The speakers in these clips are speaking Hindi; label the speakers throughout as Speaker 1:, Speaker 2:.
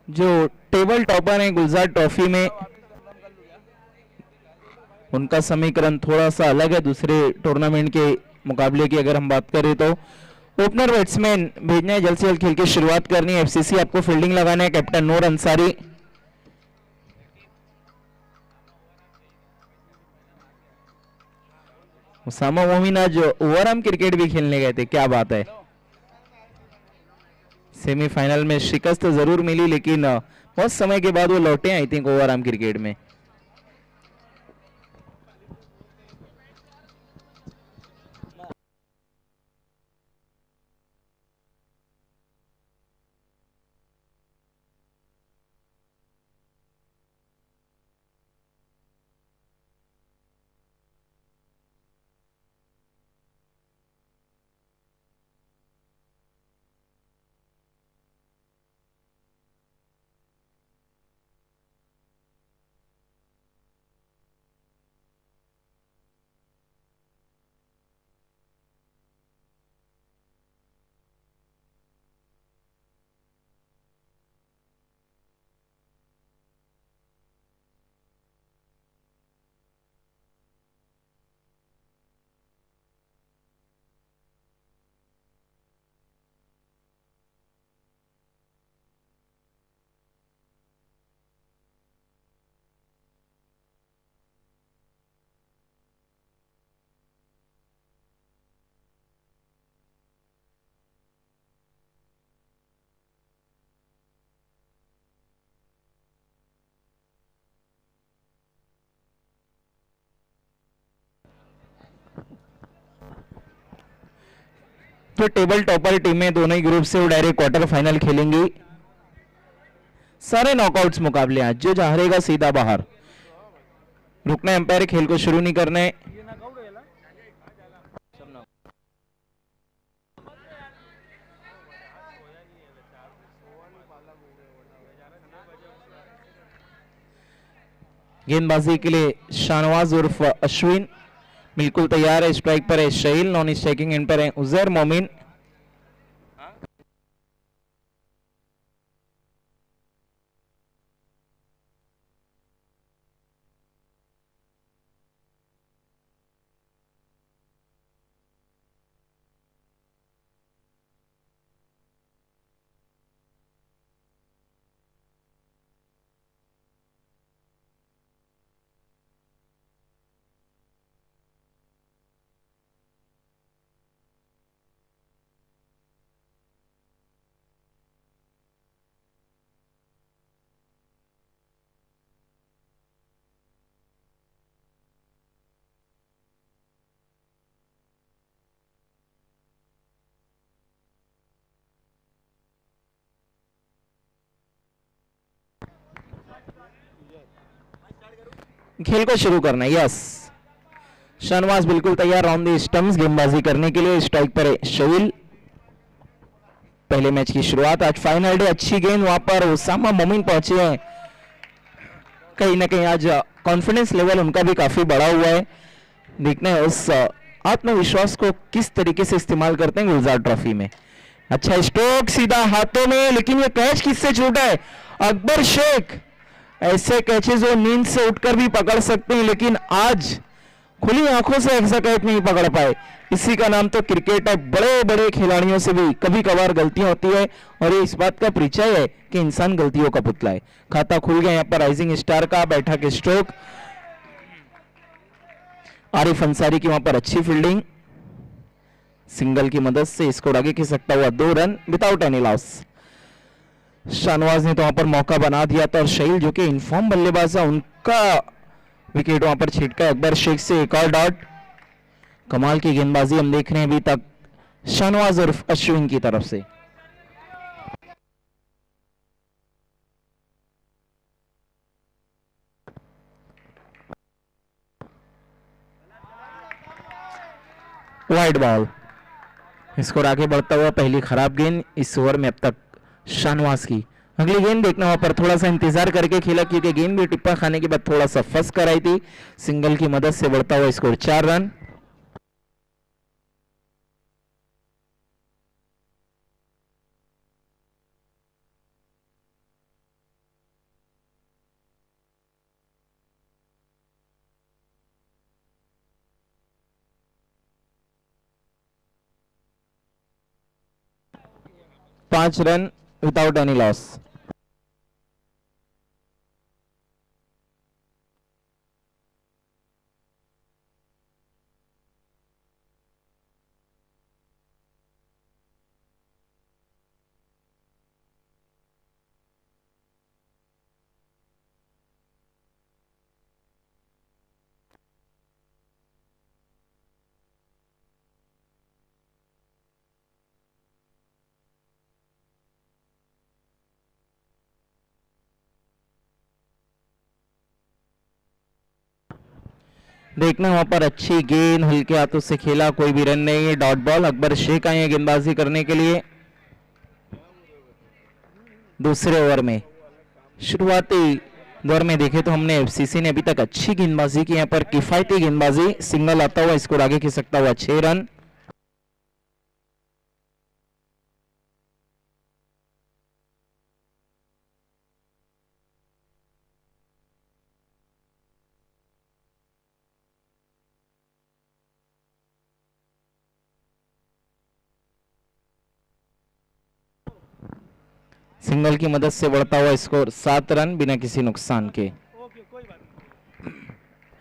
Speaker 1: जो टेबल टॉपर हैं गुलजार ट्रॉफी में, उनका समीकरण थोड़ा सा अलग है दूसरे टूर्नामेंट के मुकाबले की अगर हम बात करें तो। ओपनर बैट्समैन भेजना है, जल्द से जल्द खेल की शुरुआत करनी है। एफसीसी आपको फील्डिंग लगाना है, कैप्टन नूर अंसारी। उसामा मोमिन आज ओवरआर्म क्रिकेट भी खेलने गए थे, क्या बात है। सेमीफाइनल में शिकस्त जरूर मिली, लेकिन बहुत समय के बाद वो लौटे आई थिंक ओवरआर्म क्रिकेट में। तो टेबल टॉपर टीमें दोनों ही ग्रुप से वो डायरेक्ट क्वार्टर फाइनल खेलेंगी। सारे नॉकआउट्स मुकाबले आज, जो हारेगा सीधा बाहर। रुकना एम्पायर, खेल को शुरू नहीं करना है। गेंदबाजी के लिए शाहनवाज उर्फ अश्विन बिल्कुल तैयार है। स्ट्राइक पर है शहील, नॉन स्ट्राइकिंग एंड पर है उजैर मोमिन। खेल को शुरू करना है, यस। शाहनवाज बिल्कुल तैयार ऑन द स्टंप्स गेंदबाजी करने के लिए। स्ट्राइक पर है शहील। पहले मैच की शुरुआत, आज फाइनल डे, अच्छी गेंद वहां पर उसामा मोमिन पहुंचे हैं। कहीं ना कहीं आज कॉन्फिडेंस लेवल उनका भी काफी बढ़ा हुआ है। देखना है उस आत्मविश्वास को किस तरीके से इस्तेमाल करते हैं गुलजार ट्रॉफी में। अच्छा स्ट्रोक सीधा हाथों में, लेकिन ये कैच किससे छूटा है? अकबर शेख। ऐसे कैचेस वो नींद से उठकर भी पकड़ सकते हैं, लेकिन आज खुली आंखों से ऐसा कैच नहीं पकड़ पाए। इसी का नाम तो क्रिकेट है। बड़े बड़े खिलाड़ियों से भी कभी कभार गलतियां होती है, और ये इस बात का परिचय है कि इंसान गलतियों का पुतला है। खाता खुल गया यहाँ पर राइजिंग स्टार का। बैठा के स्ट्रोक, आरिफ अंसारी की वहां पर अच्छी फील्डिंग। सिंगल की मदद से स्कोर आगे खिंच सकता हुआ 2 run without any loss. Shahnawaz ने तो वहां पर मौका बना दिया था, और शहील जो कि इनफॉर्म बल्लेबाज है, उनका विकेट वहां पर छिटका। अकबर शेख से एक और डॉट। कमाल की गेंदबाजी हम देख रहे हैं अभी तक शाहनवाज और अश्विन की तरफ से। वाइड बॉल, स्कोर आगे बढ़ता हुआ। पहली खराब गेंद इस ओवर में अब तक शाहनवाज की। अगली गेंद देखना, वहां पर थोड़ा सा इंतजार करके खेला, क्योंकि गेंद भी टिप्पा खाने के बाद थोड़ा सा फंस कर आई थी। सिंगल की मदद से बढ़ता हुआ score 4 run. 5 run without any loss. देखना वहां पर अच्छी गेंद हल्के हाथों से खेला, कोई भी रन नहीं है, डॉट बॉल। अकबर शेख आए हैं गेंदबाजी करने के लिए दूसरे ओवर में। शुरुआती दौर में देखे तो हमने एफसीसी ने अभी तक अच्छी गेंदबाजी की, यहाँ पर किफायती गेंदबाजी, सिंगल आता हुआ स्कोर आगे खिसक सकता हुआ 6 रन। सिंगल की मदद से बढ़ता हुआ स्कोर 7 रन बिना किसी नुकसान के।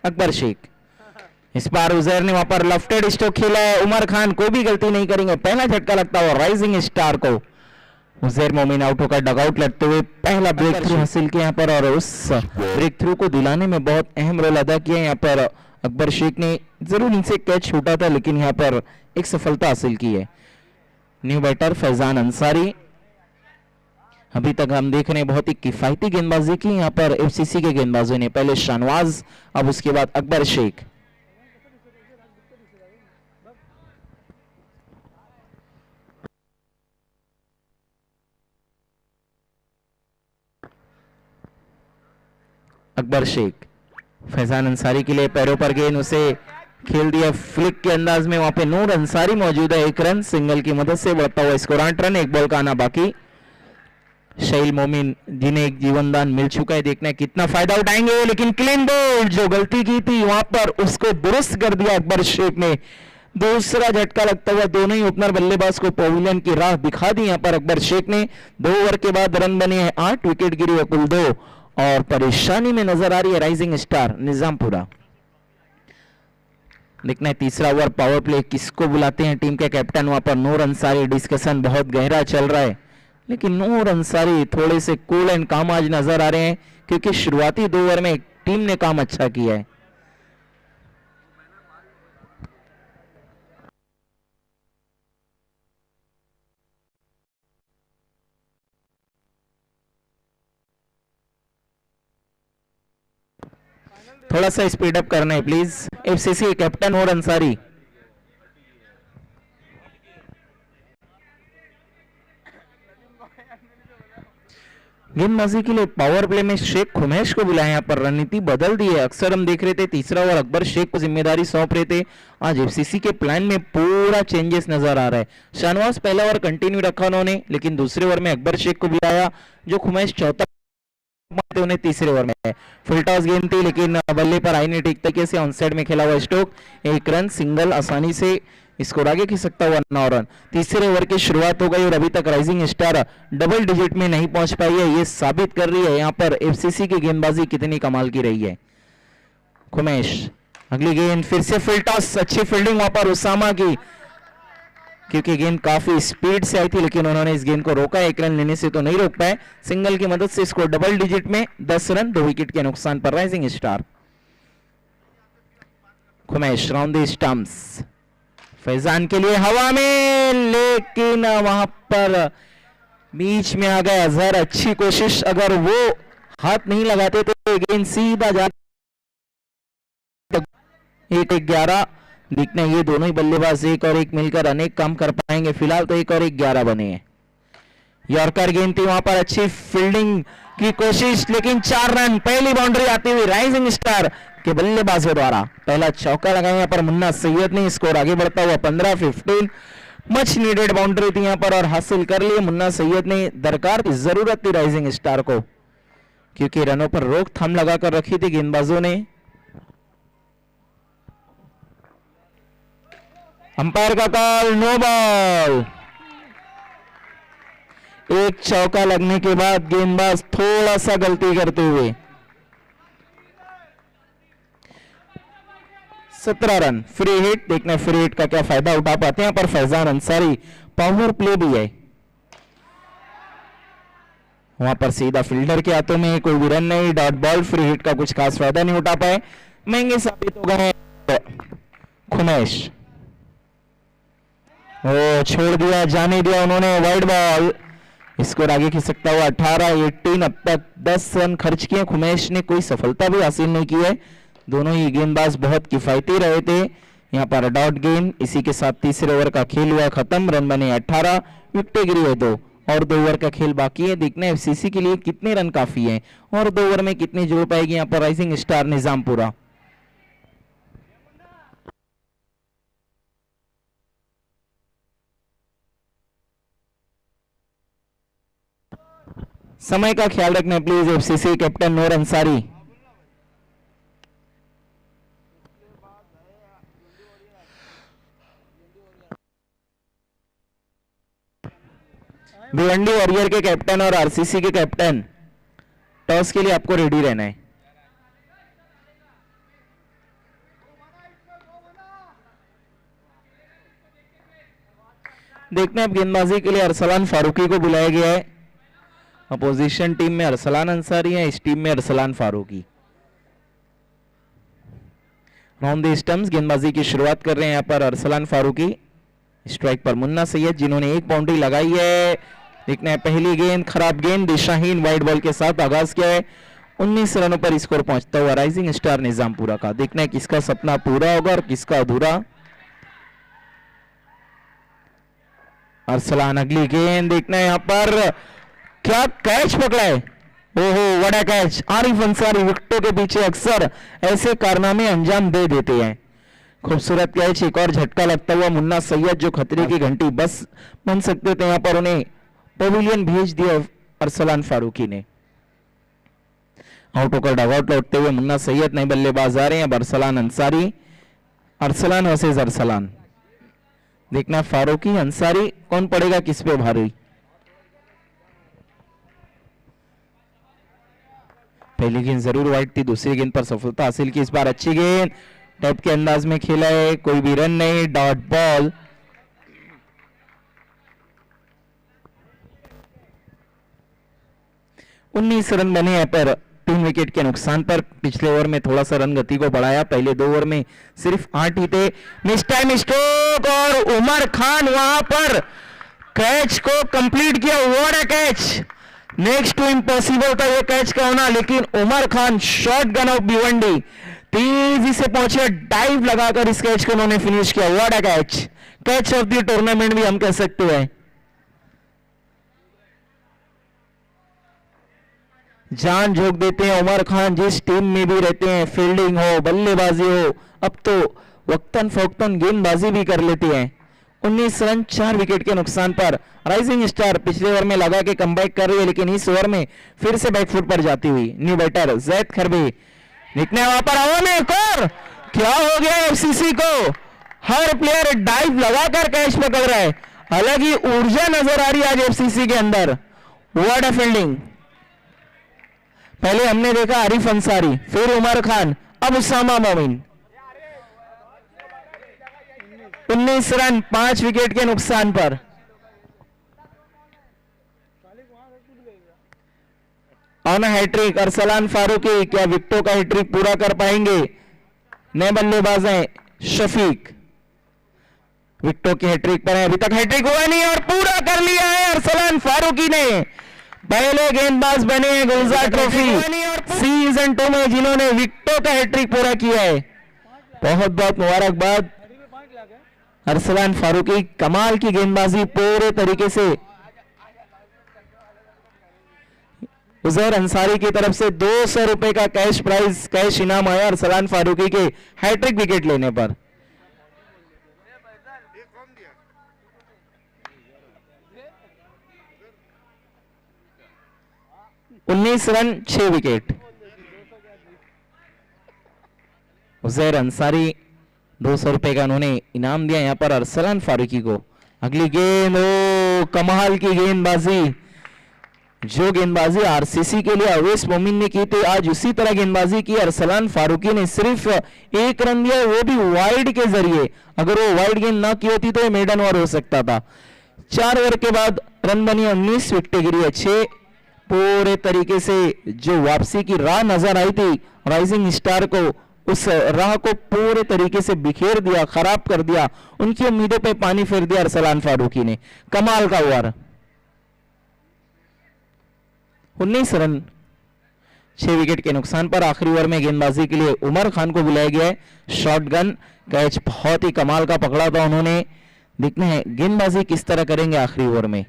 Speaker 1: अकबर शेख, इस बार उजैर ने वहां पर लेफ्टेड स्ट्रोक खेला है। उमर खान कोई भी गलती नहीं करेंगे, पहला झटका लगता हुआ राइजिंग स्टार को। उजैर मोमिन आउट होकर डगआउट लड़ते हुए पहला ब्रेक थ्रू हासिल किया यहाँ पर, और उस ब्रेक थ्रू को दिलाने में बहुत अहम रोल अदा किया यहाँ पर अकबर शेख ने। जरूर इनसे कैच छूटा था लेकिन यहाँ पर एक सफलता हासिल की है। न्यू बैटर फैजान अंसारी, अभी तक हम देख रहे हैं बहुत ही किफायती गेंदबाजी की यहाँ पर एफसीसी के गेंदबाजों ने। पहले शाहनवाज, अब उसके बाद अकबर शेख। अकबर शेख, फैजान अंसारी के लिए पैरों पर गेंद, उसे खेल दिया फ्लिक के अंदाज में। वहां पे नूर अंसारी मौजूद है। 1 रन सिंगल की मदद से बढ़ता हुआ स्कोर 8 रन, 1 बॉल का आना बाकी। शहील मोमिन जिन्हें एक जीवनदान मिल चुका है, देखना है कितना फायदा उठाएंगे, लेकिन क्लीन बोल्ड, जो गलती की थी वहां पर उसको दुरुस्त कर दिया अकबर शेख ने। दूसरा झटका लगता हुआ दोनों ही ओपनर बल्लेबाज को पवेलियन की राह दिखा दी यहां पर अकबर शेख ने। 2 ओवर के बाद रन बने हैं 8, विकेट गिरी है कुल 2, और परेशानी में नजर आ रही है राइजिंग स्टार निजामपुरा। देखना है तीसरा ओवर पावर प्ले किसको बुलाते हैं टीम के कैप्टन। वहां पर नूर अंसारी, डिस्कशन बहुत गहरा चल रहा है, लेकिन नूर अंसारी थोड़े से कूल एंड काम आज नजर आ रहे हैं, क्योंकि शुरुआती 2 ओवर में टीम ने काम अच्छा किया है। थोड़ा सा स्पीड अप करना है प्लीज। एफसीसी कैप्टन नूर अंसारी। गेंदबाजी के लिए पावर प्ले में शेख खुमैश को बुलाया, यहाँ पर रणनीति बदल दी है। अक्सर हम देख रहे थे तीसरा ओवर अकबर शेख को जिम्मेदारी सौंप रहे थे, आज एफसीसी के प्लान में पूरा चेंजेस नजर आ रहा है। शाहनवाज पहला ओवर कंटिन्यू रखा उन्होंने, लेकिन दूसरे ओवर में अकबर शेख को बुलाया, जो खुमैश चौथा उन्हें तीसरे ओवर में। फुल टॉस गेंद थी लेकिन बल्ले पर आई नहीं ठीक तरीके से, ऑनसाइड में खेला हुआ स्ट्रोक, 1 रन सिंगल, आसानी से स्कोर आगे खिसक सकता हुआ 9 रन। तीसरे ओवर की शुरुआत हो गई और अभी तक राइजिंग स्टार डबल डिजिट में नहीं पहुंच पाई है। ये साबित कर रही है यहां पर एफसीसी की गेंदबाजी कितनी कमाल की रही है। खुमैश, अगली गेंद फिर से फुल टॉस, अच्छी फील्डिंग वहां पर उसामा की, क्योंकि गेंद काफी स्पीड से आई थी, लेकिन उन्होंने इस गेंद को रोका। 1 रन लेने से तो नहीं रोक पाए, सिंगल की मदद से स्कोर डबल डिजिट में 10 रन, 2 विकेट के नुकसान पर राइजिंग स्टार। खुमैश राउंड द स्टंप्स, फैजान के लिए हवा में, लेकिन वहां पर बीच में आ गया अजहर। अच्छी कोशिश, अगर वो हाथ नहीं लगाते तो गेंद सीधा जा 1-11। दिखना ये दोनों ही बल्लेबाज 1 और 1 मिलकर अनेक काम कर पाएंगे। फिलहाल तो 1 और 11 बने हैं। यॉर्कर गेंद थी, वहां पर अच्छी फील्डिंग की कोशिश, लेकिन 4 रन, पहली बाउंड्री आती हुई राइजिंग स्टार के बल्लेबाजों द्वारा। पहला चौका लगाया यहाँ पर मुन्ना सैयद ने, स्कोर आगे बढ़ता हुआ 15-15। मच नीडेड बाउंड्री थी यहाँ पर और हासिल कर लिए मुन्ना सैयद ने। दरकार की जरूरत थी राइजिंग स्टार को, क्योंकि रनों पर रोकथाम लगाकर रखी थी गेंदबाजों ने। अंपायर का कॉल, नो बॉल। एक चौका लगने के बाद गेंदबाज थोड़ा सा गलती करते हुए 17 रन फ्री हिट। देखना फ्री हिट का क्या फायदा उठा पाते हैं पर फैजान अंसारी पावर प्ले भी है वहां पर सीधा फील्डर के हाथों में कोई भी रन नहीं, डॉट बॉल। फ्री हिट का कुछ खास फायदा नहीं उठा पाए, महंगे साबित हो गए खुमैश। ओ छोड़ दिया, जाने दिया उन्होंने, वाइड बॉल। स्कोर आगे खिसकता हुआ 18-18। अब तक 10 रन खर्च किए खुमैश ने, कोई सफलता भी हासिल नहीं की है। दोनों ही गेंदबाज बहुत किफायती रहे थे। यहाँ पर डॉट गेंद। इसी के साथ तीसरे ओवर का खेल हुआ खत्म। रन बने 18, विकेटें गिरी है 2 और 2 ओवर का खेल बाकी है। देखना एफसीसी के लिए कितने रन काफी हैं और 2 ओवर में कितनी जोड़ पाएगी यहाँ पर राइजिंग स्टार निजामपुरा। समय का ख्याल रखना please FCC captain Noor Ansari. Bhiwandi warrior के कैप्टन और आरसीसी के कैप्टन, टॉस के लिए आपको रेडी रहना है। देखते हैं अब गेंदबाजी के लिए अरसलान फारूकी को बुलाया गया है। अपोजिशन टीम में अरसलान अंसारी है, इस टीम में Arsalan Farooqui. Round the stumps, गेंदबाजी की शुरुआत कर रहे हैं यहाँ पर अरसलान फारूकी। स्ट्राइक पर मुन्ना सैयद जिन्होंने एक बाउंड्री लगाई है। देखना है पहली गेंद खराब गेंद, दिशाहीन वाइड बॉल के साथ आगाज किया है। 19 रनों पर स्कोर पहुंचता हुआ राइजिंग स्टार निजामपुरा का। देखना है किसका सपना पूरा होगा और किसका अधूरा। अरसलान अगली गेंद, देखना है यहाँ पर क्या कैच पकड़ा है। ओहो बड़ा कैच। आरिफ अंसारी विकेटों के पीछे अक्सर ऐसे कारनामे अंजाम दे देते हैं। खूबसूरत कैच, एक और झटका लगता हुआ मुन्ना सैयद जो खतरे की घंटी बस बन सकते थे, यहाँ पर उन्हें पवेलियन भेज दिया अरसलान फारूकी ने। आउट होकर डगआउट लौटते हुए मुन्ना सैयद नए बल्लेबाज आ रहे हैं। अब अरसलान अंसारी, अरसलान वर्सेस अरसलान। देखना फारूकी अंसारी कौन पड़ेगा किस पे भारी। पहली गेंद जरूर वाइड थी, दूसरी गेंद पर सफलता हासिल की। इस बार अच्छी गेंद टैप के अंदाज में खेला है, कोई भी रन नहीं, डॉट बॉल। उन्नीस रन बने हैं पर 3 विकेट के नुकसान पर। पिछले ओवर में थोड़ा सा रन गति को बढ़ाया, पहले 2 ओवर में सिर्फ 8 ही थे। मिस टाइम स्ट्रोक और उमर खान वहां पर कैच को कंप्लीट किया। What a catch, next to impossible था ये कैच का होना, लेकिन Umar Khan shotgun of Bhiwandi तेजी से पहुंचे, डाइव लगाकर इस कैच को उन्होंने फिनिश किया। What a catch, catch of the tournament भी हम कह सकते हैं। जान झोंक देते हैं उमर खान जिस टीम में भी रहते हैं, फील्डिंग हो बल्लेबाजी हो, अब तो वक्तन फोक्तन गेंदबाजी भी कर लेते हैं। 19 रन 4 विकेट के नुकसान पर राइजिंग स्टार पिछले ओवर में लगा के कमबैक कर रही है, लेकिन इस ओवर में फिर से बैकफुट पर जाती हुई न्यू बैटर जैद खरबी। निकने वहां पर हवा में एक और, क्या हो गया एफसीसी को, हर प्लेयर डाइव लगाकर कैच पकड़ रहा है। अलग ही ऊर्जा नजर आ रही है आज एफसीसी के अंदर। What a fielding. पहले हमने देखा आरिफ अंसारी, फिर उमर खान, अब उसामा मोमिन। 19 रन 5 विकेट के नुकसान पर। ऑन हैट्रिक अरसलान फारूकी, क्या विकेटों का हैट्रिक पूरा कर पाएंगे। नए बल्लेबाज हैं शफीक, विकेटों की हैट्रिक पर है, अभी तक हैट्रिक हुआ नहीं और पूरा कर लिया है अरसलान फारूकी ने। पहले गेंदबाज बने हैं गुलजार ट्रॉफी सीजन 2 में जिन्होंने विकेटों का हैट्रिक पूरा किया है। बहुत बहुत मुबारकबाद अरसलान फारूकी, कमाल की गेंदबाजी पूरे तरीके से। उजैर अंसारी की तरफ से 200 रुपए का कैश प्राइज, कैश इनाम आया अरसलान फारूकी के हैट्रिक विकेट लेने पर। उन्नीस रन 6 विकेट। उजैर अंसारी 200 रुपए का उन्होंने इनाम दिया यहाँ पर अरसलान फारूकी को। अगली गेंद, ओ कमाल की गेंदबाजी, जो गेंदबाजी आरसीसी के लिए अवैस मोमिन ने की थी, आज उसी तरह गेंदबाजी की अरसलान फारूकी ने। सिर्फ 1 रन दिया, वो भी वाइड के जरिए। अगर वो वाइड गेंद ना की होती तो ये मेडन ओवर हो सकता था। 4 ओवर के बाद रन बनी 19, विकेट गिरी 6। पूरे तरीके से जो वापसी की राह नजर आई थी राइजिंग स्टार को, उस राह को पूरे तरीके से बिखेर दिया, खराब कर दिया। उनकी उम्मीदों पे पानी फेर दिया अरसलान फारूकी ने। कमाल का ओवर। 19 रन 6 विकेट के नुकसान पर आखिरी ओवर में गेंदबाजी के लिए उमर खान को बुलाया गया है। शॉटगन कैच बहुत ही कमाल का पकड़ा था उन्होंने। देखना है गेंदबाजी किस तरह करेंगे आखिरी ओवर में।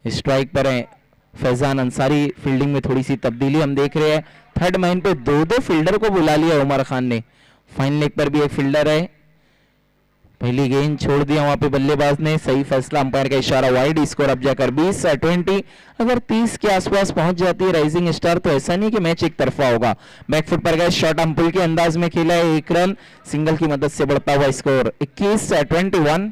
Speaker 1: स्ट्राइक पर है फैजान अंसारी। फील्डिंग में थोड़ी सी तब्दीली हम देख रहे हैं। थर्ड मैन पे 2 फील्डर को बुला लिया उमर खान ने। फाइन लेग पर भी एक फील्डर है। पहली गेंद छोड़ दिया वहां पे बल्लेबाज ने। सही फैसला, अंपायर का इशारा वाइड। स्कोर अब जाकर 20-20। अगर 30 के आसपास पहुंच जाती है राइजिंग स्टार तो ऐसा नहीं कि मैच एक तरफा होगा। बैकफुट पर गए, शॉट अम्पुल के अंदाज में खेला है। 1 रन सिंगल की मदद से बढ़ता हुआ स्कोर 21-21।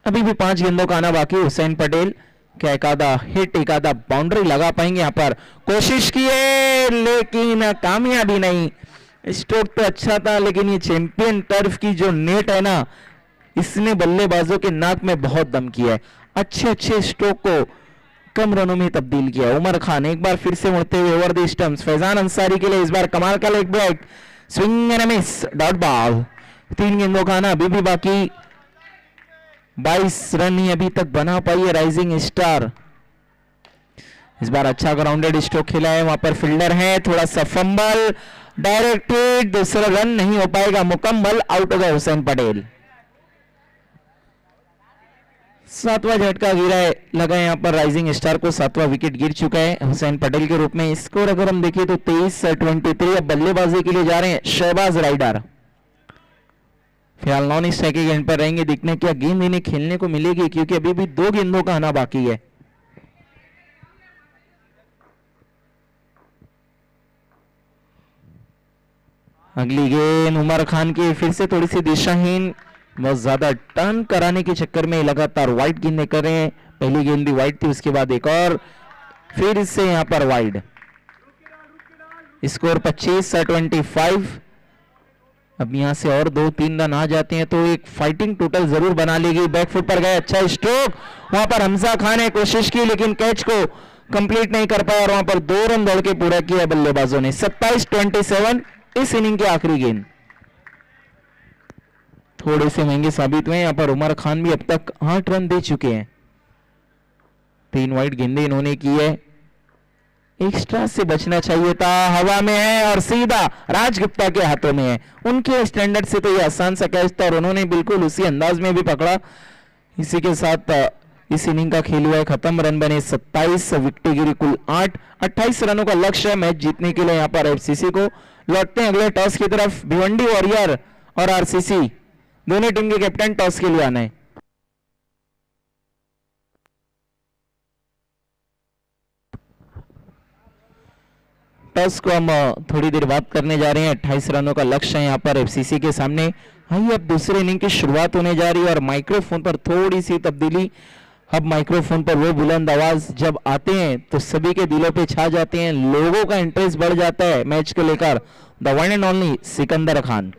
Speaker 1: अभी भी 5 गेंदों का आना बाकी। हुसैन पटेल क्या एक आधा हिट, एक आधा बाउंड्री लगा पाएंगे? यहां पर कोशिश की है लेकिन कामयाबी नहीं। स्ट्रोक तो अच्छा था लेकिन ये चैंपियन टर्फ की जो नेट है ना, इसने बल्लेबाजों के नाक में बहुत दम किया है। अच्छे स्ट्रोक को कम रनों में तब्दील किया। उमर खान एक बार फिर से मुड़ते हुए over the stumps. Faizan Ansari के लिए इस बार कमाल का leg break, swing and miss, dot ball. 3 गेंदों का आना अभी भी बाकी। 22 रन ही अभी तक बना पाई है राइजिंग स्टार। इस बार अच्छा ग्राउंडेड स्ट्रोक खेला है। वहां पर फील्डर है, थोड़ा सा फंबल, डायरेक्ट हिट, दूसरा रन नहीं हो पाएगा मुकम्मल। आउट हो गए हुसैन पटेल। 7वां झटका गिरा है, लगा यहाँ पर राइजिंग स्टार को। 7वां विकेट गिर चुका है हुसैन पटेल के रूप में। स्कोर अगर हम देखें तो 23-23। अब बल्लेबाजी के लिए जा रहे हैं शहबाज राइडर। फिलहाल नॉन स्ट्राइक के गेंद पर रहेंगे। देखने क्या गेंद इन्हें खेलने को मिलेगी, क्योंकि अभी भी 2 गेंदों का आना बाकी है। अगली गेंद उमर खान की फिर से थोड़ी सी दिशाहीन, बहुत ज्यादा टर्न कराने के चक्कर में लगातार वाइड गेंदें कर रहे हैं। पहली गेंद भी वाइड थी, उसके बाद एक और, फिर से यहां पर वाइड। स्कोर 25-25। अब यहां से और 2-3 रन आ जाते हैं तो एक फाइटिंग टोटल जरूर बना लेगी। बैकफुट पर गए, अच्छा स्ट्रोक। वहां पर हमजा खान ने कोशिश की लेकिन कैच को कंप्लीट नहीं कर पाया और वहां पर 2 रन दौड़ के पूरा किया बल्लेबाजों ने। 27-27 इस इनिंग की आखिरी गेंद। थोड़े से महंगे साबित हुए। यहां पर उमर खान भी अब तक 8 रन दे चुके हैं। 3 वाइड गेंदें इन्होंने की है। एक्स्ट्रा से बचना चाहिए था। हवा में है और सीधा राज गुप्ता के हाथों में है। उनके स्टैंडर्ड से तो ये आसान सा कैच था और उन्होंने बिल्कुल उसी अंदाज में भी पकड़ा। इसी के साथ इस इनिंग का खेल हुआ है खत्म। रन बने 27, विकेट गिरी कुल 8। 28 रनों का लक्ष्य है मैच जीतने के लिए यहाँ पर एफसीसी को। लौटते हैं अगले टॉस की तरफ। भिवंडी वॉरियर और आरसीसी दोनों टीम के कैप्टन टॉस के लिए आना है। टॉस को हम थोड़ी देर बात करने जा रहे हैं। 28 रनों का लक्ष्य है यहाँ पर एफसीसी के सामने। आइए अब दूसरे इनिंग की शुरुआत होने जा रही है और माइक्रोफोन पर थोड़ी सी तब्दीली। अब माइक्रोफोन पर वो बुलंद आवाज जब आते हैं तो सभी के दिलों पे छा जाते हैं, लोगों का इंटरेस्ट बढ़ जाता है मैच को लेकर। The one and only Sikandar Khan.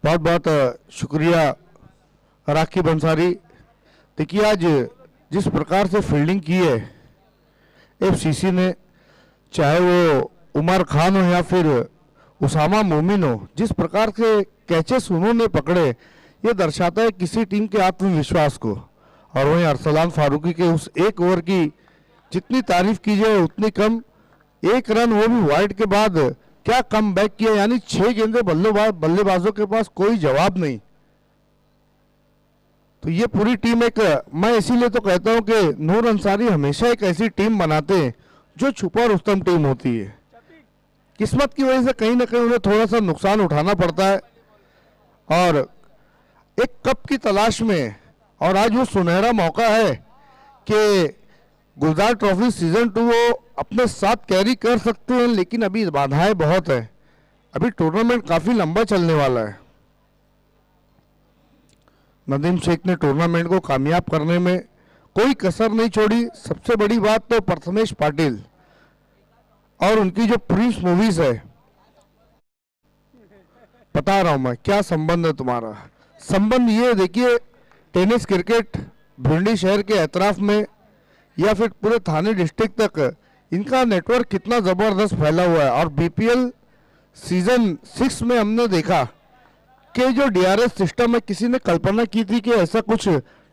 Speaker 2: बहुत बहुत शुक्रिया राखी बंसारी। देखिए आज जिस प्रकार से फील्डिंग की है एफसीसी ने, चाहे वो उमर खान हो या फिर उसामा मोमिन हो, जिस प्रकार के कैचेस उन्होंने पकड़े, ये दर्शाता है किसी टीम के आत्मविश्वास को। और वहीं अरसलान फारूकी के उस 1 ओवर की जितनी तारीफ की जाए उतनी कम। 1 रन वो भी वाइड के बाद क्या कम बैक किया, यानी 6 गेंदें बल्लेबाजों के पास कोई जवाब नहीं। तो ये पूरी टीम एक, मैं इसीलिए तो कहता हूं कि नूर अंसारी हमेशा एक ऐसी टीम बनाते हैं जो छुपा रुस्तम टीम होती है। किस्मत की वजह से कहीं ना कहीं उन्हें थोड़ा सा नुकसान उठाना पड़ता है और एक कप की तलाश में, और आज वो सुनहरा मौका है कि गुलजार ट्रॉफी सीजन 2 वो अपने साथ कैरी कर सकते हैं, लेकिन अभी बाधाएं बहुत है। अभी टूर्नामेंट काफी लंबा चलने वाला है। नदीम शेख ने टूर्नामेंट को कामयाब करने में कोई कसर नहीं छोड़ी। सबसे बड़ी बात तो प्रथमेश पाटिल और उनकी जो प्रिंस मूवीज है, बता रहा हूं मैं क्या संबंध है तुम्हारा। संबंध ये देखिए, टेनिस क्रिकेट भिंडी शहर के एतराफ में या फिर पूरे थाने डिस्ट्रिक्ट तक इनका नेटवर्क कितना जबरदस्त फैला हुआ है। और बीपीएल सीजन 6 में हमने देखा कि जो डीआरएस सिस्टम है, किसी ने कल्पना की थी कि ऐसा कुछ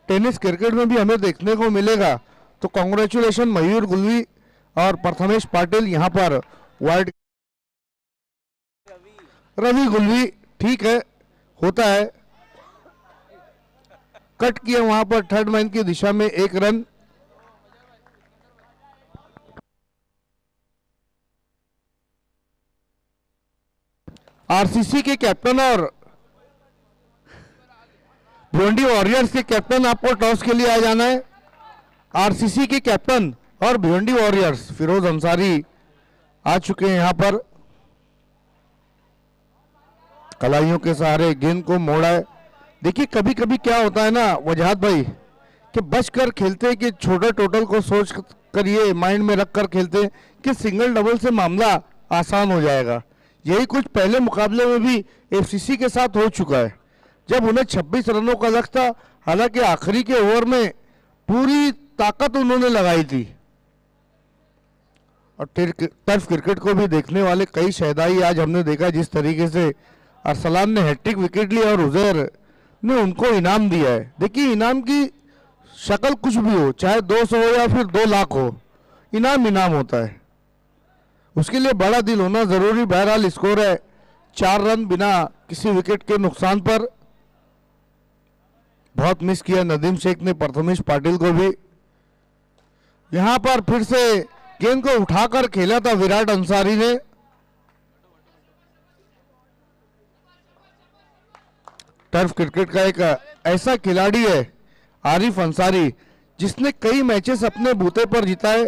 Speaker 2: टेनिस क्रिकेट में भी हमें देखने को मिलेगा। तो कांग्रेचुलेशन मयूर गुलवी और प्रथमेश पाटिल यहाँ पर वाइड। रवि गुलवी ठीक है, होता है, कट किया वहां पर थर्ड मैन की दिशा में 1 रन। आरसीसी के कैप्टन और भिवंडी वॉरियर्स के कैप्टन आपको टॉस के लिए आ जाना है। आरसीसी के कैप्टन और भिवंडी वॉरियर्स फिरोज अंसारी आ चुके हैं यहां पर। कलाइयों के सहारे गेंद को मोड़ा है। देखिए कभी कभी क्या होता है ना वजहात भाई, कि बच कर खेलते हैं कि छोटे टोटल को सोच कर ये माइंड में रख कर खेलते हैं कि सिंगल डबल से मामला आसान हो जाएगा। यही कुछ पहले मुकाबले में भी एफसीसी के साथ हो चुका है, जब उन्हें 26 रनों का लक्ष्य था। हालांकि आखिरी के ओवर में पूरी ताकत उन्होंने लगाई थी। और टर्फ क्रिकेट को भी देखने वाले कई शहदाई आज हमने देखा जिस तरीके से अरसलान ने हैट्रिक विकेट ली और उजैर ने उनको इनाम दिया है। देखिए इनाम की शक्ल कुछ भी हो, चाहे 200 हो या फिर 2 लाख हो, इनाम इनाम होता है, उसके लिए बड़ा दिल होना जरूरी। बहरहाल स्कोर है 4 रन बिना किसी विकेट के नुकसान पर। बहुत मिस किया नदीम शेख ने प्रथमेश पाटिल को भी। यहां पर फिर से गेंद को उठाकर खेला था विराट अंसारी ने। टर्फ क्रिकेट का एक ऐसा खिलाड़ी है आरिफ अंसारी, जिसने कई मैचेस अपने बूते पर जिताए।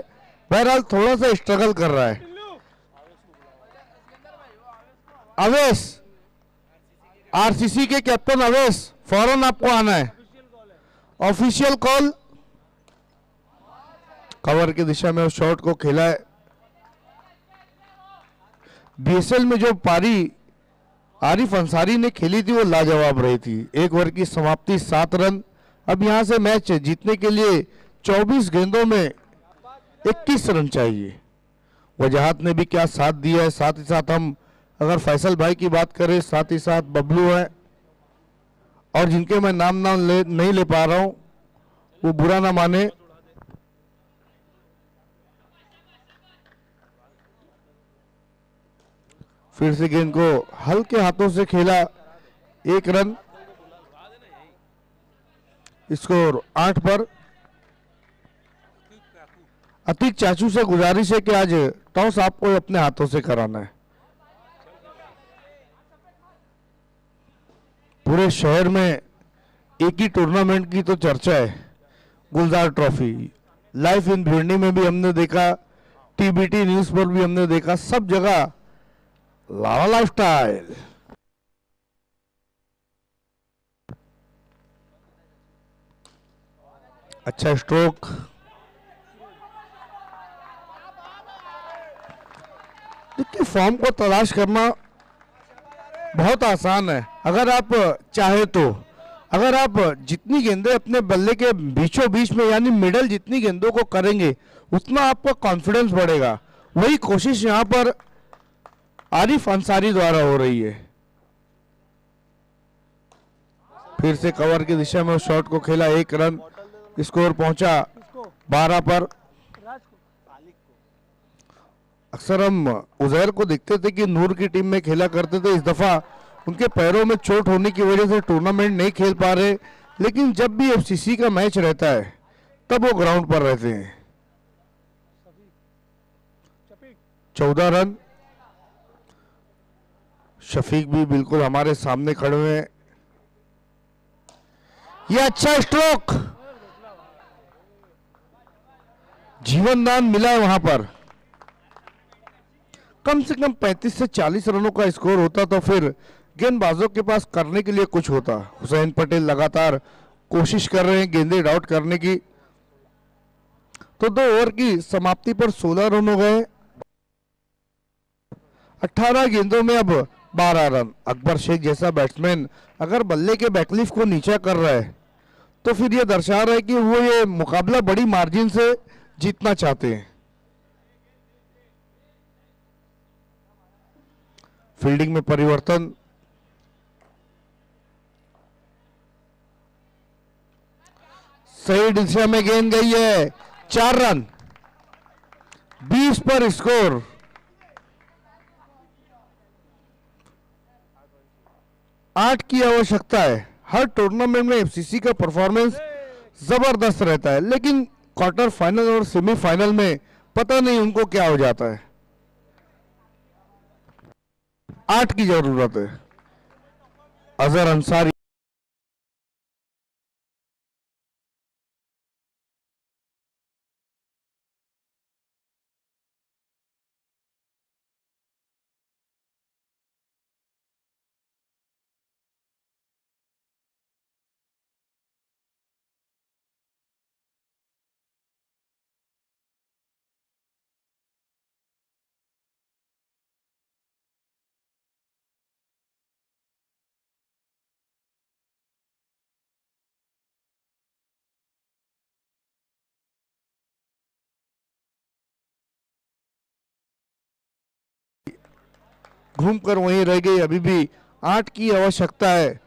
Speaker 2: बहरहाल थोड़ा सा स्ट्रगल कर रहा है। अवेश, आरसीसी के कैप्टन अवेश, फौरन आपको आना है। ऑफिशियल कॉल, कवर की दिशा में उस शॉट को खेला है। बीएसएल में जो पारी आरिफ अंसारी ने खेली थी वो लाजवाब रही थी। 1 ओवर की समाप्ति 7 रन। अब यहां से मैच जीतने के लिए 24 गेंदों में 21 रन चाहिए। वजहात ने भी क्या साथ दिया है। साथ ही साथ हम अगर फैसल भाई की बात करें, साथ ही साथ बबलू है, और जिनके मैं नाम नहीं ले पा रहा हूं वो बुरा ना माने। फिर से गेंद को हल्के हाथों से खेला, 1 रन। स्कोर 8 पर। अतीक चाचू से गुजारिश है कि आज टॉस आपको अपने हाथों से कराना है। पूरे शहर में एक ही टूर्नामेंट की तो चर्चा है, गुलजार ट्रॉफी। लाइव इन भिवंडी में भी हमने देखा, टीबीटी न्यूज पर भी हमने देखा, सब जगह लाला लाइफस्टाइल। अच्छा स्ट्रोक। देखिए फॉर्म को तलाश करना बहुत आसान है अगर आप चाहे तो। अगर आप जितनी गेंदें अपने बल्ले के बीचों बीच में यानी मिडल जितनी गेंदों को करेंगे उतना आपका कॉन्फिडेंस बढ़ेगा। वही कोशिश यहां पर आरिफ अंसारी द्वारा हो रही है। फिर से कवर की दिशा में उस शॉट को खेला, 1 रन। स्कोर पहुंचा 12 पर। अक्सर हम उजैर को देखते थे कि नूर की टीम में खेला करते थे। इस दफा उनके पैरों में चोट होने की वजह से टूर्नामेंट नहीं खेल पा रहे। लेकिन जब भी एफसीसी का मैच रहता है तब वो ग्राउंड पर रहते हैं। 14 रन। शफीक भी बिल्कुल हमारे सामने खड़े हुए हैं। ये अच्छा स्ट्रोक, जीवन दान मिला है वहां पर। कम से कम 35 से 40 रनों का स्कोर होता तो फिर गेंदबाजों के पास करने के लिए कुछ होता। हुसैन पटेल लगातार कोशिश कर रहे हैं गेंदें आउट करने की। तो 2 ओवर की समाप्ति पर 16 रन हो गए। 18 गेंदों में अब 12 रन। अकबर शेख जैसा बैट्समैन अगर बल्ले के बैकलिफ को नीचा कर रहा है तो फिर यह दर्शा रहा है कि वो ये मुकाबला बड़ी मार्जिन से जीतना चाहते हैं। फील्डिंग में परिवर्तन। सही दिशा में गेंद गई है। 4 रन। 20 पर स्कोर। आठ की आवश्यकता है। हर टूर्नामेंट में एफसीसी का परफॉर्मेंस जबरदस्त रहता है, लेकिन क्वार्टर फाइनल और सेमीफाइनल में पता नहीं उनको क्या हो जाता है। 8 की जरूरत है। अजहर अंसारी। घूमकर वहीं रह गई। अभी भी 8 की आवश्यकता है।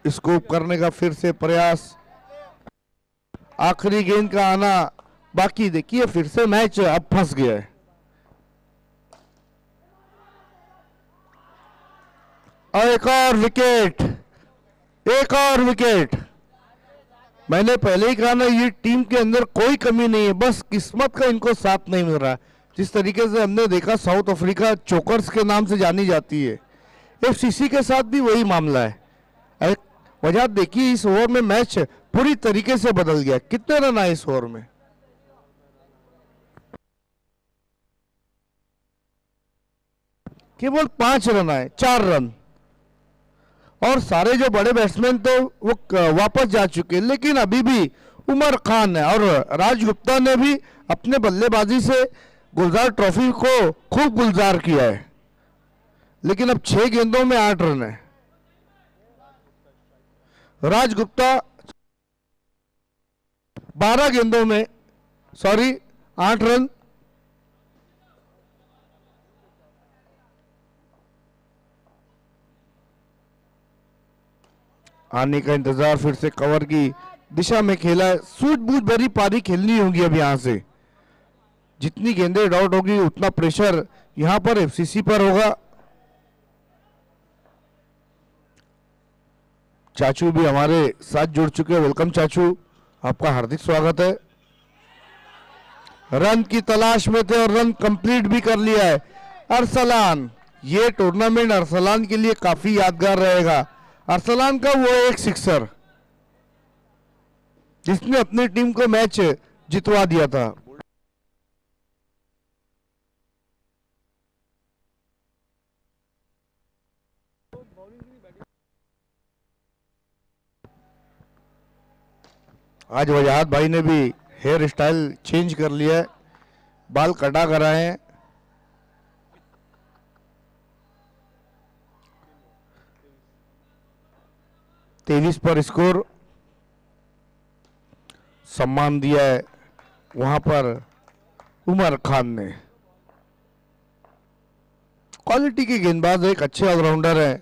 Speaker 2: स्कोप करने का फिर से प्रयास। आखिरी गेंद का आना बाकी। देखिए फिर से मैच अब फंस गया है। और एक और विकेट। एक और विकेट। मैंने पहले ही कहा ना, ये टीम के अंदर कोई कमी नहीं है, बस किस्मत का इनको साथ नहीं मिल रहा। जिस तरीके से हमने देखा साउथ अफ्रीका चोकर्स के नाम से जानी जाती है, एफसीसी के साथ भी वही मामला है। वजह देखिए, इस ओवर में मैच पूरी तरीके से बदल गया। कितने रन आए इस ओवर में? केवल 5 रन आए। 4 रन। और सारे जो बड़े बैट्समैन तो वो वापस जा चुके, लेकिन अभी भी उमर खान है और राज गुप्ता ने भी अपने बल्लेबाजी से गुलजार ट्रॉफी को खूब गुलजार किया है। लेकिन अब 6 गेंदों में 8 रन है। राज गुप्ता 12 गेंदों में 8 रन। आने का इंतजार। फिर से कवर की दिशा में खेला है। सूझबूझ भरी पारी खेलनी होगी अब यहां से। जितनी गेंदें आउट होगी उतना प्रेशर यहां पर एफसीसी पर होगा। चाचू भी हमारे साथ जुड़ चुके हैं। वेलकम चाचू, आपका हार्दिक स्वागत है। रन की तलाश में थे और रन कंप्लीट भी कर लिया है अरसलान। ये टूर्नामेंट अरसलान के लिए काफी यादगार रहेगा। अरसलान का वो एक सिक्सर जिसने अपनी टीम को मैच जितवा दिया था। आज वजाहत भाई ने भी हेयर स्टाइल चेंज कर लिया है, बाल कटा कराए हैं। तेईस पर स्कोर। सम्मान दिया है वहां पर उमर खान ने। क्वालिटी के गेंदबाज, एक अच्छे ऑलराउंडर है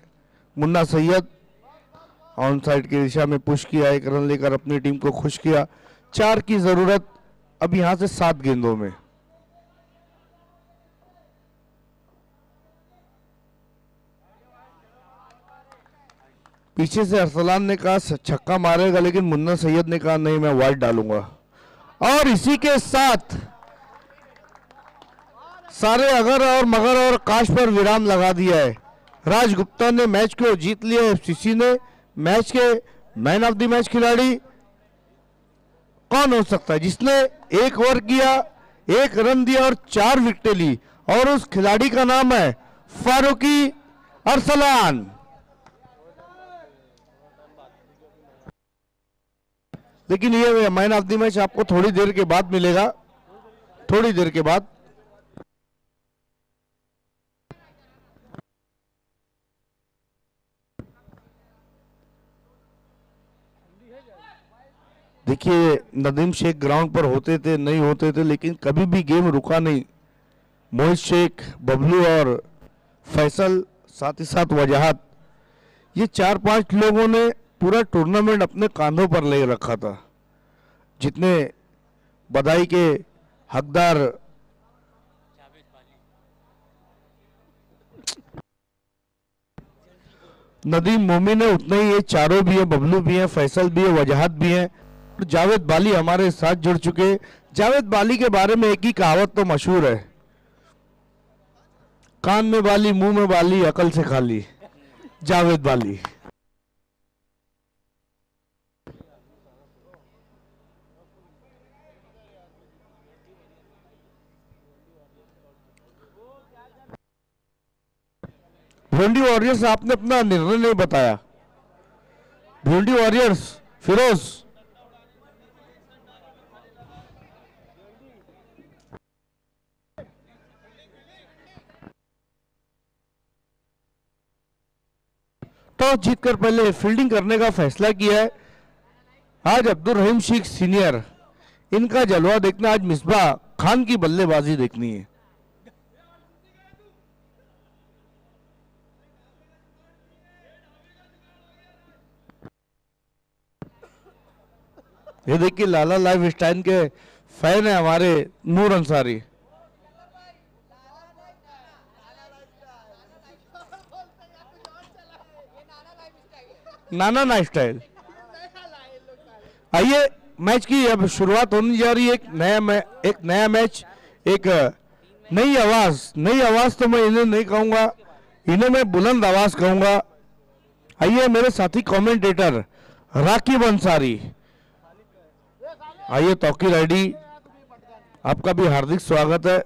Speaker 2: मुन्ना सैयद। ऑन साइड की दिशा में पुश किया, 1 रन लेकर अपनी टीम को खुश किया। 4 की जरूरत अब यहां से 7 गेंदों में। पीछे से अरसलान ने कहा छक्का मारेगा, लेकिन मुन्ना सैयद ने कहा नहीं मैं वाइड डालूंगा। और इसी के साथ सारे अगर और मगर और काश पर विराम लगा दिया है। राज गुप्ता ने मैच को जीत लिया। एफसीसी ने मैच के मैन ऑफ द मैच खिलाड़ी कौन हो सकता है जिसने 1 ओवर किया, 1 रन दिया और 4 विकेटें ली, और उस खिलाड़ी का नाम है फारूकी अरसलान। लेकिन ये मैन ऑफ द मैच आपको थोड़ी देर के बाद मिलेगा, थोड़ी देर के बाद। देखिए नदीम शेख ग्राउंड पर होते थे नहीं होते थे, लेकिन कभी भी गेम रुका नहीं। मोहित शेख, बबलू और फैसल, साथ ही साथ वजाहत, ये 4-5 लोगों ने पूरा टूर्नामेंट अपने कांधों पर ले रखा था। जितने बधाई के हकदार नदीम मोमिन है, उतने ही ये चारों भी है, बबलू भी है, फैसल भी है, वजाहत भी है, और जावेद बाली हमारे साथ जुड़ चुके। जावेद बाली के बारे में एक ही कहावत तो मशहूर है, कान में बाली मुंह में बाली अकल से खाली। जावेद बाली। भिवंडी वॉरियर्स, आपने अपना निर्णय नहीं बताया। भिवंडी वॉरियर्स, फिरोज। टॉस जीतकर पहले फील्डिंग करने का फैसला किया है। आज अब्दुल रहीम शेख सीनियर, इनका जलवा देखना, आज मिसबा खान की बल्लेबाजी देखनी है। ये देखिए लाला लाइफ स्टाइल के फैन है हमारे नूर अंसारी। नाना नाइफ स्टाइल। आइए मैच की अब शुरुआत होने जा रही है। एक नया मैच, एक नई आवाज तो मैं इन्हें नहीं कहूंगा, इन्हें मैं बुलंद आवाज कहूंगा। आइए मेरे साथी कमेंटेटर राकिब अंसारी, आइए तौकीर आईडी, आपका भी हार्दिक स्वागत है।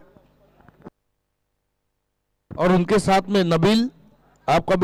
Speaker 2: और उनके साथ में नबील, आपका भी